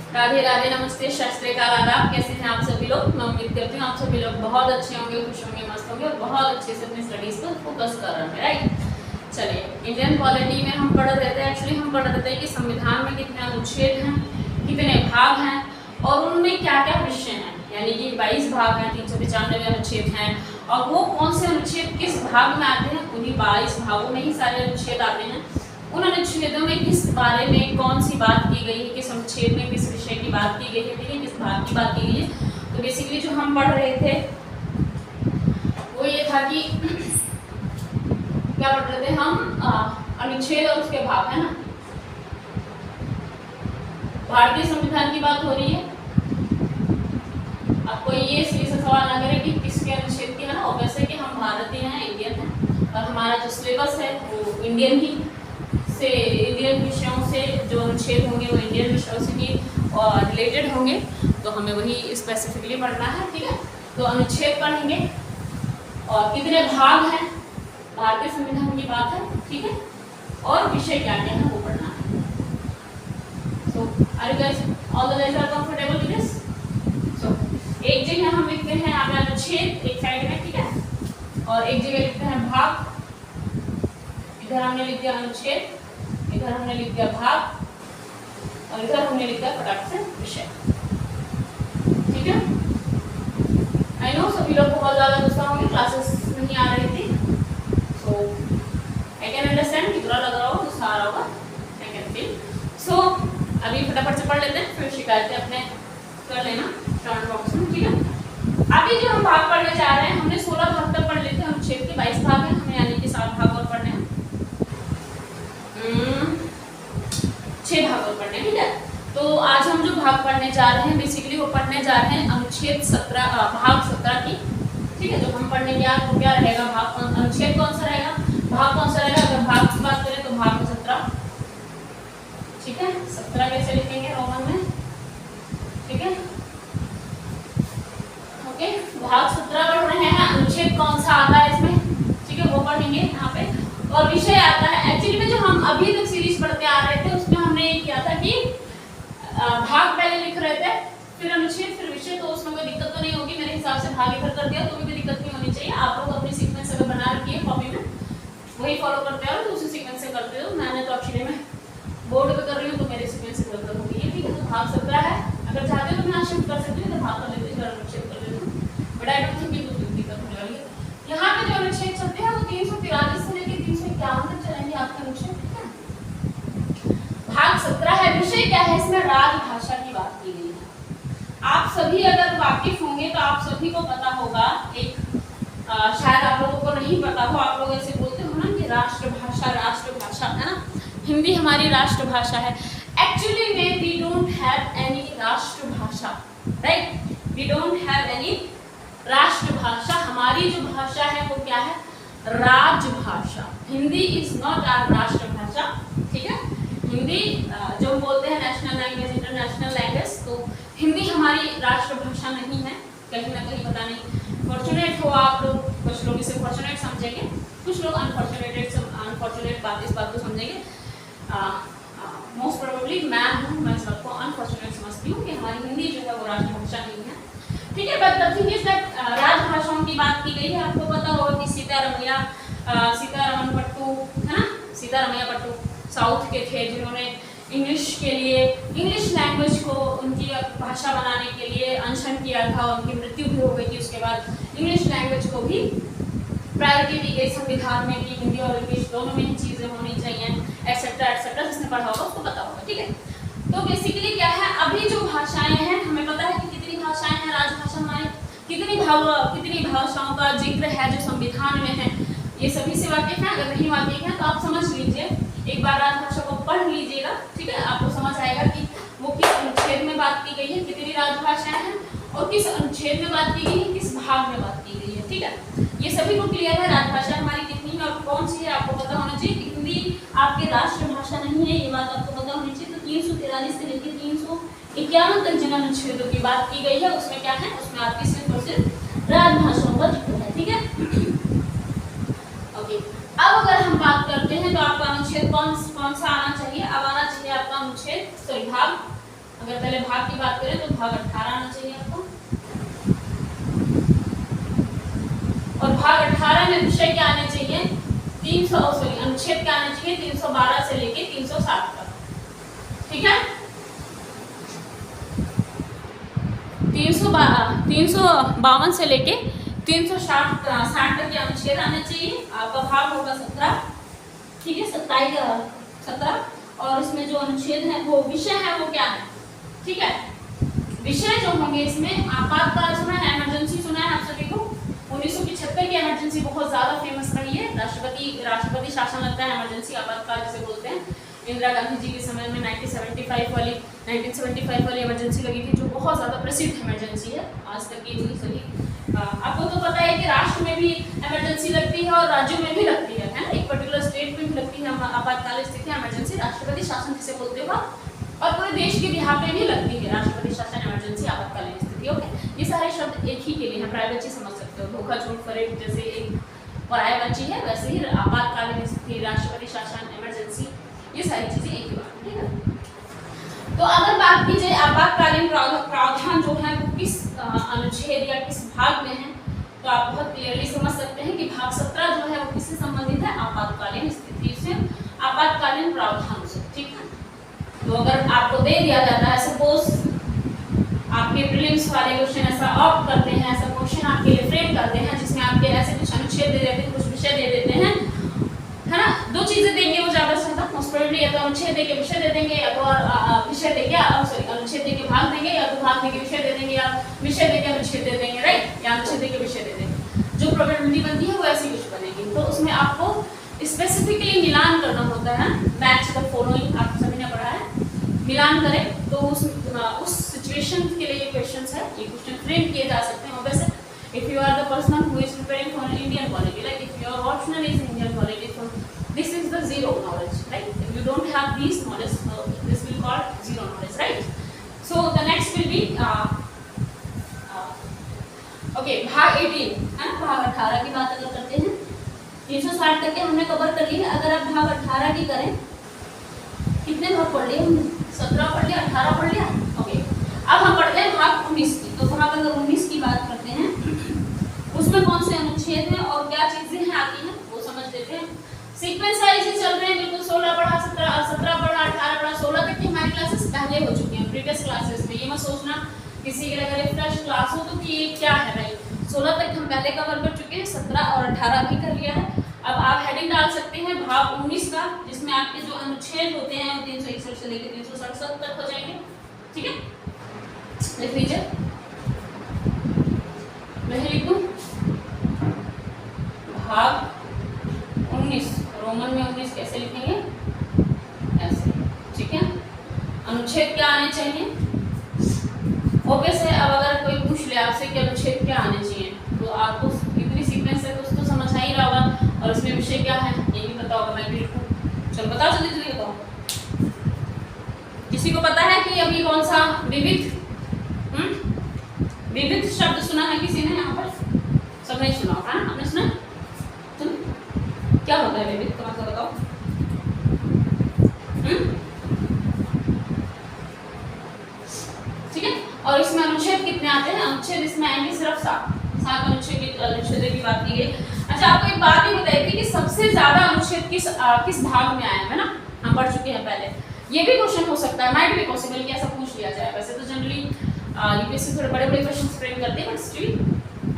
राधे राधे, नमस्ते, शास्त्री काल आदाब। कैसे हैं आप सभी लोग? मैं उम्मीद करती हूँ आप सभी लोग बहुत अच्छे होंगे, खुश होंगे, मस्त होंगे और बहुत अच्छे से अपनी स्टडीज पर फोकस कर रहे हैं, राइट। चलिए, इंडियन पॉलिटी में हम पढ़ रहे थे, एक्चुअली हम पढ़ रहे थे कि संविधान में कितने अनुच्छेद हैं, कितने भाग हैं और उनमें क्या क्या विषय हैं। यानी कि 22 भाग हैं, 395 अनुच्छेद हैं और वो कौन से अनुच्छेद किस भाग में आते हैं, उन्हीं 22 भागों में ही सारे अनुच्छेद आते हैं। उन अनुच्छेदों में किस बारे में कौन सी बात की गई है, किस अनुच्छेद में किस विषय की बात की गई है, ठीक है, किस भाग की बात की गई है। तो बेसिकली जो हम पढ़ रहे थे वो ये था कि क्या पढ़ रहे थे हम, अनुच्छेद और उसके भाग, है ना। भारतीय संविधान की बात हो रही है। अब कोई ये सीधे सवाल ना करे कि किसके अनुच्छेद की, है ना। और वैसे कि हम भारतीय हैं, इंडियन हैं और हमारा जो सिलेबस है वो इंडियन ही से, इंडियन विषयों से जो अनुच्छेद होंगे वो इंडियन विषयों से ही और रिलेटेड होंगे, तो हमें वही स्पेसिफिकली पढ़ना है, ठीक है। तो अनुच्छेद पढ़ेंगे और कितने भाग हैं, भारतीय संविधान की बात है, ठीक है, और विषय क्या क्या है वो पढ़ना है। So are you guys all the guys are comfortable with this? So एक जगह हम लिखते हैं आप अनुच्छेद एक साइड में, ठीक है, और एक जगह लिखते हैं भाग। इधर हमने लिख दिया अनुच्छेद, इधर हमने लिख दिया भाग और इधर हमने लिख दिया फटाफट से विषय, ठीक है। आई नो सभी लोग बहुत ज्यादा गुस्सा होंगे, क्लासेस नहीं आ रही थी, सो आई कैन अंडरस्टैंड कि बुरा लग रहा होगा, गुस्सा आ रहा होगा, आई कैन फील। सो अभी फटाफट से पढ़ लेते हैं, फिर शिकायतें अपने कर लेना कमेंट बॉक्स में, ठीक है। अभी जो हम भाग पढ़ने जा रहे हैं, हमने 16 भाग तक पढ़ लेते हैं, अनुच्छेद के 22 भाग हैं, हमें यानी कि 7 भाग और पढ़ने हैं, 6 भाग और पढ़ने, ठीक है। तो आज हम जो भाग पढ़ने जा रहे हैं बेसिकली वो पढ़ने जा रहे हैं अनुच्छेद 17 भाग 17 की, ठीक है। जो हम पढ़ने के बाद वो क्या रहेगा, भाग अनुच्छेद कौन सा रहेगा, भाग कौन सा रहेगा। अगर भाग की बात करें तो भाग 17, ठीक है। 17 कैसे लिखेंगे रोमन में, ठीक है, ओके। भाग 17 पढ़ रहे हैं, अनुच्छेद कौन सा आता है इसमें, ठीक है, वो पढ़ेंगे यहाँ पे। और विषय आता है, एक्चुअली में जो हम अभी तक सीरीज पढ़ते आ रहे थे उसमें हमने ये किया था कि भाग पहले लिख रहे थे, फिर अनुच्छेद, फिर विषय, तो उसमें कोई दिक्कत तो नहीं होगी मेरे हिसाब से। भाग इधर कर दिया तो भी दिक्कत नहीं होनी चाहिए। आप लोग अपनी सीक्वेंस अगर बना रखी है कॉपी में, वही फॉलो करते हो तो उसी सीक्वेंस से करते हो। मैंने तो एक्चुअली में बोर्ड पे कर रही हूँ तो मेरे सीक्वेंस से गलत होगी, ठीक है। तो भाग 17 है, अगर चाहते हो तो मैं शिफ्ट कर सकती हूँ, तो भाग कर लेते हैं, अनुच्छेद कर लेते हैं, बट आई डोंट थिंक कुछ दिक्कत होने वाली है। यहाँ पे जो अनुच्छेद चलते हैं वो 343 से लेकर 351 तक चलेंगे आपके अनुच्छेद, ठीक है। भाग 17 है, विषय क्या है इसमें, राजभाषा की बात की गई है। आप सभी अगर वाकिफ होंगे तो आप सभी को पता होगा, एक शायद आप लोगों को नहीं पता हो, आप लोग ऐसे बोलते हो ना कि राष्ट्रभाषा, राष्ट्रभाषा, है ना, हिंदी हमारी राष्ट्रभाषा है। एक्चुअली में वी डोंट हैव एनी राष्ट्रभाषा, right, we don't have any राष्ट्रभाषा। हमारी जो भाषा है वो क्या है, राजभाषा। हिंदी इज नॉट आवर राष्ट्रभाषा, ठीक है। हिंदी जो बोलते हैं नेशनल लैंग्वेज, इंटरनेशनल लैंग्वेज, तो हिंदी हमारी राष्ट्रभाषा नहीं है, कहीं ना कहीं, पता नहीं। फॉर्चुनेट हो आप लोग, कुछ लोग इसे फॉर्चुनेट समझेंगे, कुछ लोग अनफॉर्चुनेट इस बात को समझेंगे। मोस्ट प्रोबेबली मैं सबको अनफॉर्चुनेट समझती हूँ कि हमारी हिंदी जो है वो राष्ट्रभाषा नहीं है, ठीक है। But the thing is that राजभाषाओं की बात की गई है। आपको पता होगा कि सीतारमन पट्टू, है ना, सीतारमैया पट्टू साउथ के थे जिन्होंने इंग्लिश के लिए, इंग्लिश लैंग्वेज को उनकी भाषा बनाने के लिए अनशन किया था, उनकी मृत्यु भी हो गई थी। उसके बाद इंग्लिश लैंग्वेज को भी प्रायोरिटी दी गई संविधान में कि हिंदी और इंग्लिश दोनों में ही चीज़ें होनी चाहिए, एक्सेट्रा एक्सेट्रा। जिसने पढ़ा होगा उसको पता होगा, ठीक है। तो बेसिकली क्या है, अभी जो भाषाएं हैं, हमें पता है कि कितनी भाषाएं हैं, राजभाषा हमारी कितनी भाषाओं का जिक्र है जो संविधान में है, ये सभी से वाकिफ है। अगर नहीं वाकिफ है तो आप समझ लीजिए, एक बार राजभाषा को पढ़ लीजिएगा, ठीक है, आपको समझ आएगा कि वो किस अनुच्छेद में बात की गई है, कितनी राजभाषाएं हैं और किस अनुच्छेद में बात की गई है, किस भाग में बात की गई है, ठीक है। ये सभी को क्लियर है, राजभाषा हमारी कितनी है और कौन सी है, आपको पता होना चाहिए। हिंदी आपकी राष्ट्रभाषा नहीं है, ये बात आपको पता होनी चाहिए। तो 343 से लेकर 351 तक जिन अनुच्छेदों की बात की गई है उसमें क्या है, उसमें आपकी सिर्फ और सिर्फ राजभाषाओं का जिक्र है, ठीक है। ओके, अब अगर हम बात करते हैं तो आपका अनुच्छेद कौन सा आना चाहिए, अब आना चाहिए आपका अनुच्छेद, सॉरी भाग अगर पहले भाग की बात करें तो भाग 18 आना चाहिए आपको, और भाग 18 में विषय क्या आने चाहिए, 300 सॉरी अनुच्छेद क्या आना चाहिए, 312 से लेके 360 तक। ठीक है, 352 से लेके 360 तक के अनुच्छेद आने चाहिए। आपका भाग होगा 17, ठीक है, 17, और इसमें जो अनुच्छेद है वो विषय है वो क्या है, ठीक है। विषय जो होंगे इसमें आपातकाल सुना है, इमरजेंसी सुना है आप सभी को। 1975 की इमरजेंसी बहुत ज्यादा फेमस रही है, राष्ट्रपति शासन लगता है इमरजेंसी, आपातकाल जिसे बोलते हैं। इंदिरा गांधी जी के समय में 1975 वाली इमरजेंसी लगी थी, जो बहुत ज़्यादा प्रसिद्ध इमरजेंसी है, आज तक की हुई सभी। आपको तो पता है कि राष्ट्र में भी इमरजेंसी लगती है और राज्यों में भी लगती है ना, एक पर्टिकुलर स्टेट में भी लगती है आपातकालीन स्थिति इमरजेंसी, राष्ट्रपति शासन जिसे बोलते हो, और पूरे देश के बिहार में भी लगती है राष्ट्रपति शासन इमरजेंसी आपातकालीन स्थिति। ओके, ये सारे शब्द एक ही के लिए है, प्राय बच्चे समझ सकते हो। धोखा झूठ फरेब जैसे एक पराय बच्ची है, वैसे ही आपातकालीन स्थिति, राष्ट्रपति शासन, इमरजेंसी, ये सारी चीजें एक ही बात, ठीक है। तो अगर बात की जाए आपातकालीन प्रावधान जो है वो किस अनुच्छेद या किस भाग में है, तो आप बहुत क्लियरली समझ सकते हैं कि भाग 17 जो है वो किससे संबंधित है, आपातकालीन स्थिति से, आपातकालीन प्रावधान से, ठीक है। तो अगर आपको दे दिया जाता है, सपोज आपके प्रीलिम्स वाले क्वेश्चन ऐसा ऑप्ट करते हैं, ऐसा क्वेश्चन आपके लिए फ्रेम करते हैं जिसमें आपके ऐसे कुछ अनुच्छेद दे देते हैं, कुछ विषय दे देते हैं, है ना, दो चीजें देंगे वो ज्यादा से ज्यादा, मोस्ट प्रोबेबली या तो अनुच्छेद देके विषय दे देंगे, या तो विषय देके सॉरी अनुच्छेद देके भाग देंगे, या तो भाग देके विषय दे देंगे, या विषय देके अनुच्छेद दे देंगे, राइट, या अनुच्छेद देके विषय दे देंगे। जो प्रोबेबिलिटी बनती है वो ऐसी कुछ बनेगी। तो उसमें आपको स्पेसिफिकली मिलान करना होता है, मैच द फॉलोइंग आप सभी ने पढ़ा है, मिलान करें तो उस सिचुएशन के लिए ये क्वेश्चंस है, ये क्वेश्चन फ्रेम किए जा सकते हैं। वैसे if you are the person who is preparing for an Indian polity, like if your optional is Indian polity, so this is the zero knowledge, right? If you don't have these knowledge, so this will call zero knowledge, right? So the next will be okay, भाग 18 है ना, भाग 18 की बात अगर करते हैं, 360 तक के हमने कवर कर लिए। अगर आप भाग 18 की करें, कितने भाग पढ़ लिए हमने, 17 पढ़ लिया, 18 पढ़ लिया, ओके। अब हम पढ़ते हैं भाग 19 की। तो भाग अगर 19 की बात करते हैं, उसमें कौन से अनुच्छेद हैं और क्या चीजें हैं आती हैं वो समझ लेते हैं। सीक्वेंस वाइज ही चल रहे हैं, बिल्कुल 16 पढ़ा, 17 पढ़ा, 18 पढ़ा, 16 तक की हमारी क्लासेस पहले हो चुकी हैं प्रीवियस क्लासेस में। ये मत सोचना किसी के लिए अगर फ्रेश क्लास हो तो कि ये क्या है, राइट। 16 तक हम पहले कवर कर चुके हैं, 17 और 18 भी कर लिया है। अब आप हेडिंग डाल सकते हैं भाग 19 का, जिसमें आपके जो अनुच्छेद होते हैं वो 361 से लेकर 367 तक हो जाएंगे, ठीक है। लिख लीजिए, मैं लिखूं भाग 19, रोमन में 19 कैसे लिखेंगे, ऐसे, ठीक है। अनुच्छेद क्या आने चाहिए, ओके से। अब अगर कोई पूछ ले आपसे कि अनुच्छेद क्या आने चाहिए, तो आपको इतनी सीक्वेंस है तो समझ आ ही रहा होगा, और इसमें विषय क्या है ये भी पता होगा। मैं भी लिखूं, चलो बताओ, जल्दी जल्दी बताओ। किसी को पता है कि अभी कौन सा विविध विविध शब्द सुना है किसी ने यहाँ पर? सब नहीं सुना होगा, आपने सुना? तुम क्या होता है विविध का मतलब बताओ? ठीक है। और इसमें अनुच्छेद कितने आते हैं? अनुच्छेद इसमें आएंगे सिर्फ 7 अनुच्छेद की बात की गई। अच्छा, आपको एक बात ही बताई थी कि सबसे ज्यादा अनुच्छेद किस भाग में आया है ना, हम पढ़ चुके हैं पहले। ये भी क्वेश्चन हो सकता है, माइट भी पॉसिबल कि ऐसा पूछ लिया जाए। वैसे तो जनरली यूपीएससी थोड़े बड़े बड़े क्वेश्चन फ्रेम करते हैं, बट स्टिल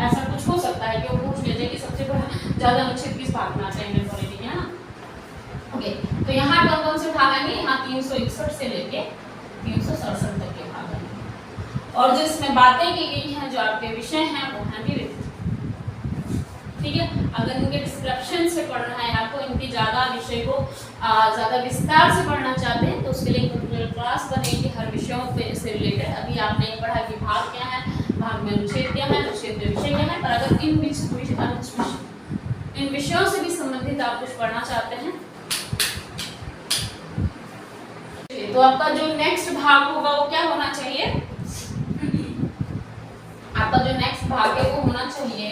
ऐसा कुछ हो सकता है कि वो पूछ लिया जाए कि सबसे ज्यादा अनुच्छेद किस भाग में आता है इंडियन पॉलिटी में, है ना। ओके, तो यहाँ कौन कौन से भाग आएंगे? यहाँ 361 से लेके 367 तक के भाग आएंगे। और जो इसमें बातें की गई हैं, जो आपके विषय हैं, वो हैं विविध, ठीक है। अगर इनके डिस्क्रिप्शन से पढ़ना है आपको, इनकी ज़्यादा विषय को ज़्यादा विस्तार से पढ़ना चाहते हैं, तो उसके लिए पर्टिकुलर क्लास बनेगी हर विषयों पे से रिलेटेड। अभी आपने पढ़ा कि भाग क्या है, भाग में अनुच्छेद क्या है, अनुच्छेद में विषय क्या है। पर अगर इन विषयों से भी संबंधित आप कुछ पढ़ना चाहते हैं, तो आपका जो नेक्स्ट भाग होगा वो क्या होना चाहिए? आपका जो नेक्स्ट भाग है वो होना चाहिए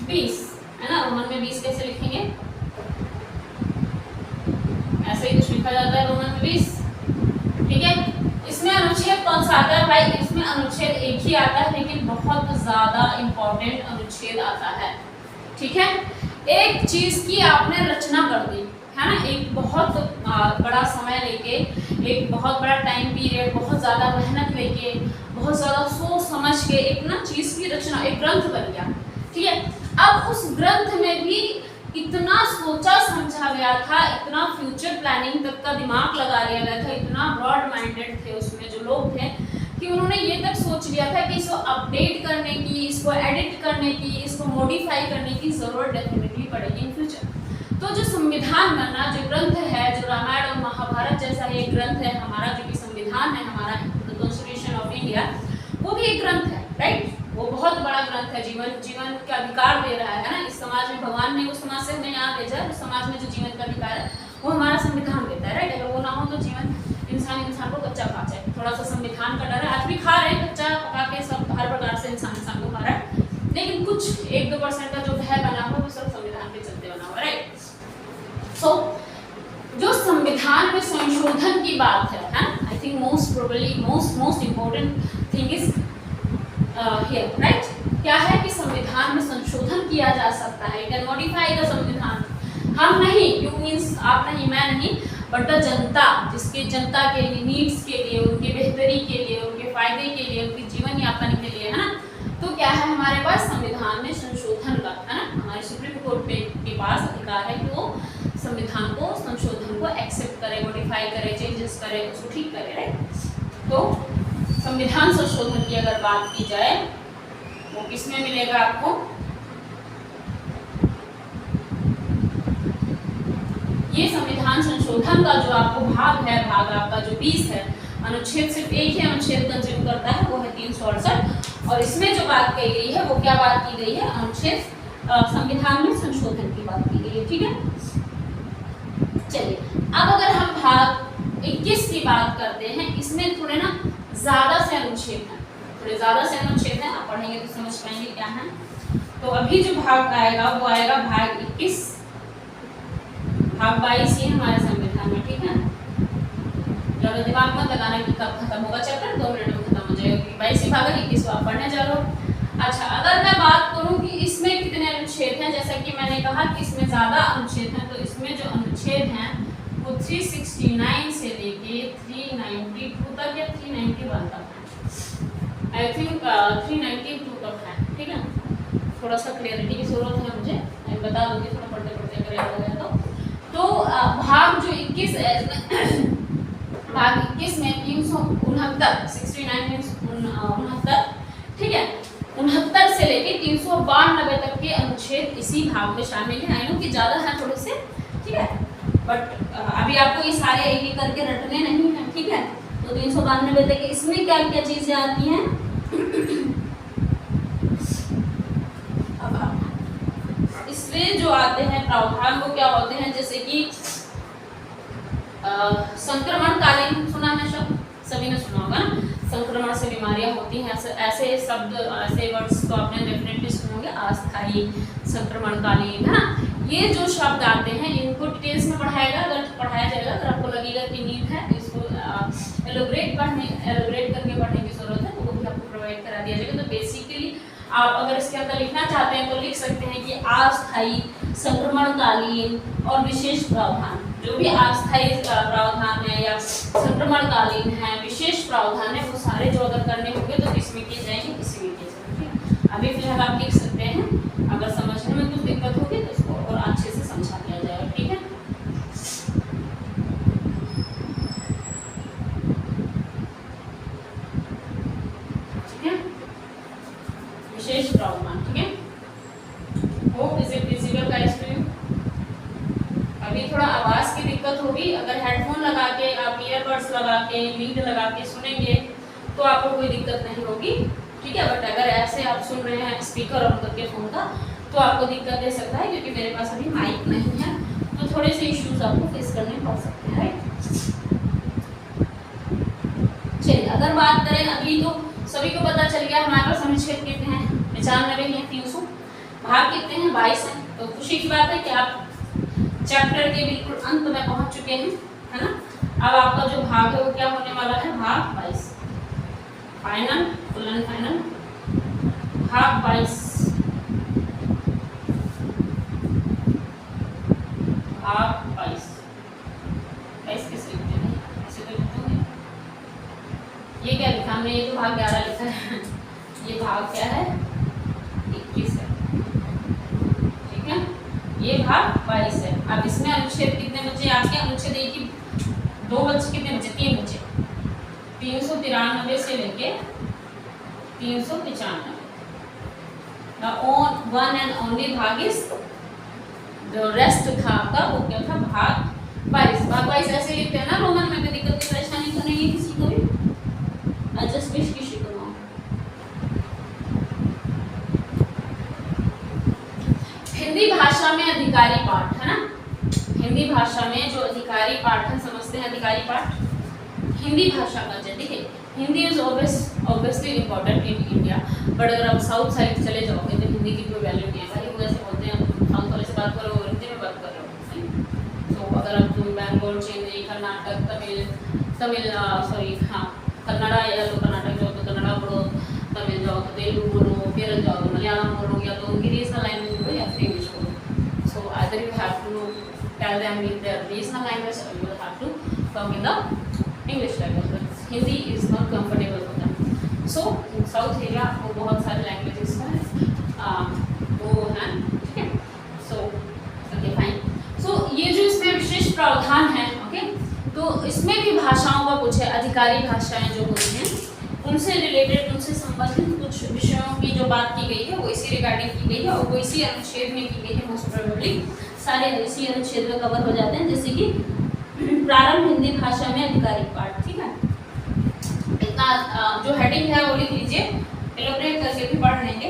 20, है ना। रोमन में 20 कैसे लिखेंगे? ऐसे ही कुछ लिखा जाता है रोमन में 20, ठीक है। इसमें अनुच्छेद कौन सा आता है भाई? इसमें अनुच्छेद एक ही आता है, लेकिन बहुत ज्यादा इंपॉर्टेंट अनुच्छेद आता है, ठीक है। एक चीज की आपने रचना कर दी है ना, एक बहुत बड़ा समय लेके, एक बहुत बड़ा टाइम पीरियड, बहुत ज़्यादा मेहनत लेके, बहुत ज़्यादा सोच समझ के एक ना चीज़ की रचना, एक ग्रंथ बन गया, ठीक है। अब उस ग्रंथ में भी इतना सोचा समझा गया था, इतना फ्यूचर प्लानिंग तक का दिमाग लगा लिया गया था, इतना ब्रॉड माइंडेड थे उसमें जो लोग थे कि उन्होंने ये तक सोच लिया था कि इसको अपडेट करने की, इसको एडिट करने की, इसको मॉडिफाई करने की ज़रूरत डेफिनेटली पड़ेगी इन फ्यूचर। तो जो संविधान बनना, जो ग्रंथ है, जो रामायण और महाभारत जैसा ये ग्रंथ है हमारा, जो कि संविधान है हमारा, द कॉन्स्टिट्यूशन ऑफ इंडिया, वो भी एक ग्रंथ है, राइट। वो बहुत बड़ा ग्रंथ है, जीवन का अधिकार दे रहा है ना। इस समाज में भगवान ने उस समाज से हमें यहाँ भेजा है, उस समाज में जो जीवन का अधिकार है वो हमारा संविधान देता है, राइट। अगर वो ना हो तो इंसान को कच्चा खा जाए। थोड़ा सा संविधान का डर है, आज भी खा रहे हैं कच्चा पका के, सब हर प्रकार से इंसान को खा रहा है, लेकिन कुछ 1-2% का जो भय बना हुआ वो सब संविधान के चलते बना हुआ, राइट। सो जो संविधान में संशोधन की बात है, I think most probably most important thing is here, right. क्या है कि संविधान में संशोधन किया जा सकता है, कैन मॉडिफाई द संविधान। हम नहीं, यू मीन्स आप नहीं, मैं नहीं, बट द जनता, जिसके जनता के लिए, नीड्स के लिए, उनकी बेहतरी के लिए, उनके फायदे के लिए, उनके जीवन यापन के लिए, है ना। तो क्या है हमारे पास संविधान में संशोधन का, है ना, हमारे सुप्रीम कोर्ट के पास अधिकार है कि वो संविधान को, संशोधन को एक्सेप्ट करे, मॉडिफाई करे, चेंजेस करे, उसको ठीक करे, राइट। तो संविधान संशोधन की अगर बात की जाए वो किसमें मिलेगा आपको? ये संविधान संशोधन का जो आपको भाग है, भाग आपका जो 20 है, अनुच्छेद सिर्फ एक ही अनुच्छेद कंज्यूम करता है, वो है 368, और इसमें जो बात कही गई है वो क्या बात की गई है? अनुच्छेद संविधान में संशोधन की बात की गई है, ठीक है। चलिए, अब अगर हम भाग 21 की बात करते हैं, इसमें थोड़े ना ज्यादा से अनुच्छेद हैं, थोड़े ज्यादा से अनुच्छेद हैं, आप पढ़ेंगे तो समझ पाएंगे क्या है। तो अभी जो भाग आएगा वो आएगा भाग 21, भाग 22 ही हमारे संविधान में, ठीक है। ज्यादा दिमाग मत लगाना कि कब खत्म होगा चैप्टर, 2 मिनट में खत्म हो जाएगा, 22 भाग है, 21 आप पढ़ने जा रहे हो। अच्छा, अगर मैं बात करूं कि इसमें कितने अनुच्छेद हैं, जैसा कि मैंने कहा कि इसमें ज्यादा अनुच्छेद हैं, तो इसमें जो अनुच्छेद हैं वो 369 से लेके 392 तक या 391 तक है, आई थिंक 392 तक है, ठीक है। थोड़ा सा क्लियरिटी की जरूरत है मुझे, मैं बता दूंगी थोड़ा पढ़ते पढ़ते अगर याद हो गया तो भाग जो 21 है, भाग 21 में 369, 69 मीन्स 69, ठीक है, 69 से लेके 392 तक के अनुच्छेद इसी भाग में शामिल हैं। आई नो कि ज़्यादा है थोड़े से, ठीक है, बट अभी आपको ये सारे एक करके रटने नहीं हैं, ठीक है। तो 392 तक इसमें क्या क्या चीज़ें आती हैं? अब इसमें जो आते हैं प्रावधान वो क्या होते हैं, जैसे कि संक्रमणकालीन, सुना है शब्द, सभी ने सुना होगा ना, संक्रमण से बीमारियां होती हैं, ऐसे शब्द, ऐसे वर्ड्स तो आपने डेफिनेटली सुने होंगे, अस्थायी, संक्रमणकालीन, है ना। ये जो शब्द आते हैं इनको डिटेल्स में पढ़ाएगा, अगर पढ़ाया जाएगा, अगर आपको लगेगा कि नीड है इसको एलोबरेट करके पढ़ने की जरूरत है, तो वो भी आपको प्रोवाइड करा दिया जाएगा। तो बेसिकली आप अगर इसके अंदर लिखना चाहते हैं तो लिख सकते हैं कि अस्थायी, संक्रमणकालीन और विशेष प्रावधान। जो भी अस्थायी प्रावधान है या संक्रमणकालीन है, विशेष प्रावधान है, वो सारे जो अगर करने होंगे तो किसमें किए जाएंगे? इसी में किए जाएंगे। अभी फिलहाल आप लिख सकते हैं, अगर समझने में कुछ दिक्कत होगी तो इसको और अच्छे से समझा दिया जाएगा, ठीक है। विशेष प्रावधान, ठीक है। Hope is it visible guys to you? अभी थोड़ा आवाज की दिक्कत होगी, अगर हेडफोन लगा के आप ईयरबड्स लगा के लीड लगा के सुनेंगे तो आपको कोई दिक्कत नहीं होगी, ठीक है। बट अगर ऐसे आप सुन रहे हैं स्पीकर ऑन करके फोन का तो आपको दिक्कत दे सकता है, क्योंकि मेरे पास अभी माइक नहीं है, तो थोड़े से इश्यूज आपको फेस करने पड़ सकते हैं, राइट। चलिए, अगर बात करें, अभी तो सभी को पता चल गया हमारे पास अनुच्छेद कितने हैं, 95 हैं, 300, भाग कितने हैं? 22 हैं। तो खुशी की बात है कि आप चैप्टर के बिल्कुल अंत में पहुंच चुके हैं, है ना। अब आपका जो भाग है वो क्या होने वाला है? भाग 22, final, full and final, half 22, half 22, 22 कैसे लिखते हैं, ऐसे तो लिखते होंगे। ये क्या लिखा हमने, ये तो भाग 11 लिखा है, ये भाग क्या है 21 है, ठीक है, ये भाग 22 है। अब इसमें अनुच्छेद कितने बचे आपके, अनुच्छेद एक ही 2 बचे, कितने बचे 3 बचे, 393 से लेके 395। The one and only भाग इस जो रेस्ट था आपका वो क्या था, भाग 22। भाग 22 ऐसे लिखते हैं ना रोमन में, कोई दिक्कत की परेशानी तो नहीं है किसी को भी, आई जस्ट विश किसी को ना। हिंदी भाषा में अधिकारी पाठ है ना, हिंदी भाषा में जो अधिकारी पाठ है, समझते हैं अधिकारी पाठ हिंदी भाषा का। देखिए Hindi is obviously important in India, but अगर आप साउथ साइड चले जाओगे तो हिंदी की कोई वैल्यू नहीं है भाई, वो ऐसे बोलते हैं साउथ वाले से बात करो हिंदी में बात कर रहे हो। तो अगर आप बैंगलोर, चेन्नई, कर्नाटक, तमिल सॉरी हाँ कन्नड़ा या तो कर्नाटक जाओ तो कन्नड़ा पढ़ो, तमिल जाओ तो तेलुगु बोलो, केरल जाओ तो मलयालम बोलो, या तो उनकी रीजनल लैंग्वेज बोलो या फिर इंग्लिश बोलो। So either you have to tell them in their regional language और you have to talk in the English language. Hindi is not comfortable for them. So in south area आपको बहुत सारे languages का वो है, ठीक है। सो ओके फाइन। सो ये जो इसमें विशेष प्रावधान है, ओके, तो इसमें भी भाषाओं का कुछ है, अधिकारी भाषाएं जो होती हैं उनसे रिलेटेड, उनसे संबंधित कुछ विषयों की जो बात की गई है वो इसी रिगार्डिंग की गई है और वो इसी अनुच्छेद में की गई है। मोस्ट प्रोबेबली सारे इसी अनुच्छेद में कवर हो जाते हैं, जैसे कि प्रारंभ हिंदी भाषा में अधिकारी पाठ, ठीक है। इतना जो हेडिंग है वो लिख लीजिए, एलोबरेट करके भी पढ़ लेंगे।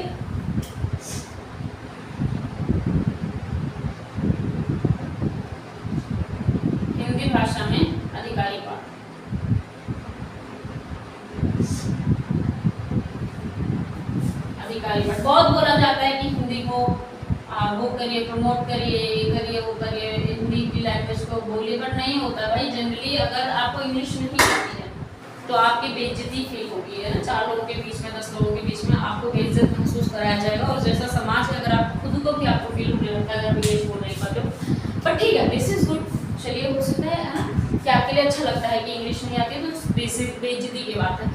हिंदी भाषा में अधिकारी पाठ, अधिकारी पाठ बहुत बोला जाता है कि हिंदी को वो करिए, प्रमोट करिए, ये करिए, वो करिए, हिंदी की लैंग्वेज को बोलिए, बट नहीं होता भाई। जनरली अगर आपको इंग्लिश नहीं आती है तो आपकी बेइज्जती फील होगी, है ना, 4 लोगों के बीच में, 10 लोगों के बीच में आपको बेइज्जत महसूस कराया जाएगा। और जैसा समाज है, अगर आप खुद को भी आपको फील होने लगता है अगर आप इंग्लिश बोल नहीं पाते हो, बट ठीक है, दिस इज गुड। चलिए हो सकता है ना कि आपके लिए अच्छा लगता है कि इंग्लिश नहीं आती है तो बेसिक बेइज्जती की बात है,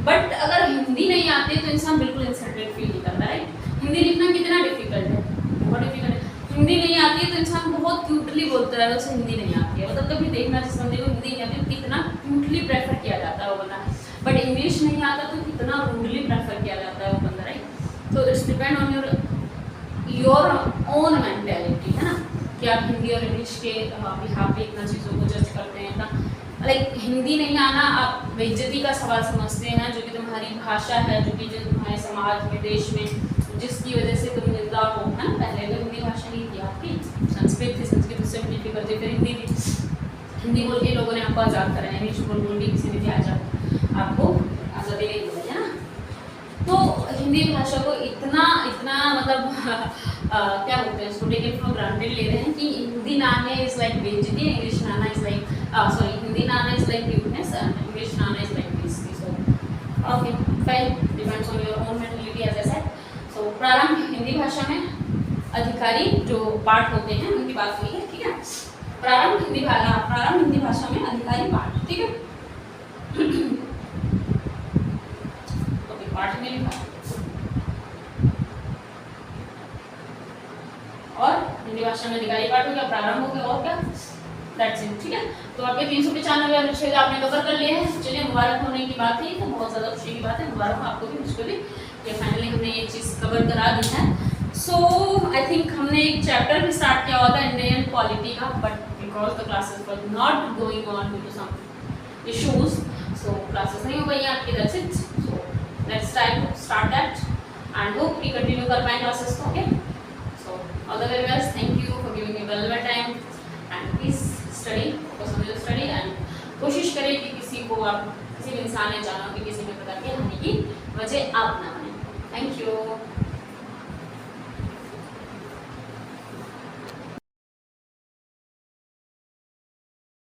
बट अगर हिंदी नहीं आती तो इंसान बिल्कुल इंसल्टेड फील नहीं करता, राइट। हिंदी लिखना कितना डिफिकल्ट है, बहुत डिफिकल्ट है। हिंदी नहीं आती है तो इंसान बहुत क्यूटली बोलता है उसे हिंदी नहीं आती है, मतलब कभी देखना जिस बंदे को हिंदी नहीं आती है कितना क्यूटली प्रेफर किया जाता है वो बंदा, बट इंग्लिश नहीं आता तो कितना रूडली प्रेफर किया जाता है वो बंदा, राइट। तो it's depend on your own mentality, है ना, कि आप हिंदी और इंग्लिश के बिहाफ पे इतना चीज़ों को जज करते हैं। इतना लाइक हिंदी नहीं आना आप बेइज्जती का सवाल समझते हैं, जो कि तुम्हारी भाषा है, जो कि तुम्हारे समाज में, देश में, जिसकी वजह से तुम निंदा हो, है ना। पहले तो हिंदी भाषा नहीं थी आपकी, संस्कृत थी, संस्कृत उससे डिफिकल्ट थी, फिर हिंदी थी। हिंदी बोल के लोगों ने आपको आज़ाद कराया, इंग्लिश बोल के किसी ने भी आज़ाद आपको आज़ादी नहीं दी, है ना। तो हिंदी भाषा को इतना मतलब क्या बोलते हैं, इसको टेक इट फॉर ग्रांटेड ले रहे हैं कि हिंदी ना आने इज लाइक बेइज्जती, इंग्लिश ना आना इज लाइक सॉरी हिंदी ना आना is like cuteness and English ना आना is like this. So okay fine, depends on your own mentality as I said. So प्रारंभ हिंदी भाषा में अधिकारी जो पाठ होते हैं उनकी बात हुई है, ठीक है। प्रारंभ हिंदी भाषा में अधिकारी पाठ, ठीक है। ओके पाठ में लिखा और हिंदी भाषा में अधिकारी पाठ हो गया, प्रारंभ हो गया, और क्या, दैट्स इट, ठीक है। तो आपके 395 अनुच्छेद आपने कवर कर लिए हैं। चलिए मुबारक होने की बात थी तो बहुत ज़्यादा खुशी की बात है, मुबारक हो आपको भी, मुझको भी, ये फाइनली हमने ये चीज़ कवर करा दी है। सो आई थिंक हमने एक चैप्टर भी स्टार्ट किया हुआ था इंडियन पॉलिटी का, but because the classes were not going on due to some issues, so classes नहीं हो पाई आपकी, that's it. So let's try to start that and hope कि कंटिन्यू कर पाएँ क्लासेस को, okay. So all the very best. Thank you for giving me valuable time and please study, focus on your study and कोशिश करें कि किसी को आप किसी भी इंसान ने जाना कि किसी में पता कि हानि की वजह आप ना बने। Thank you.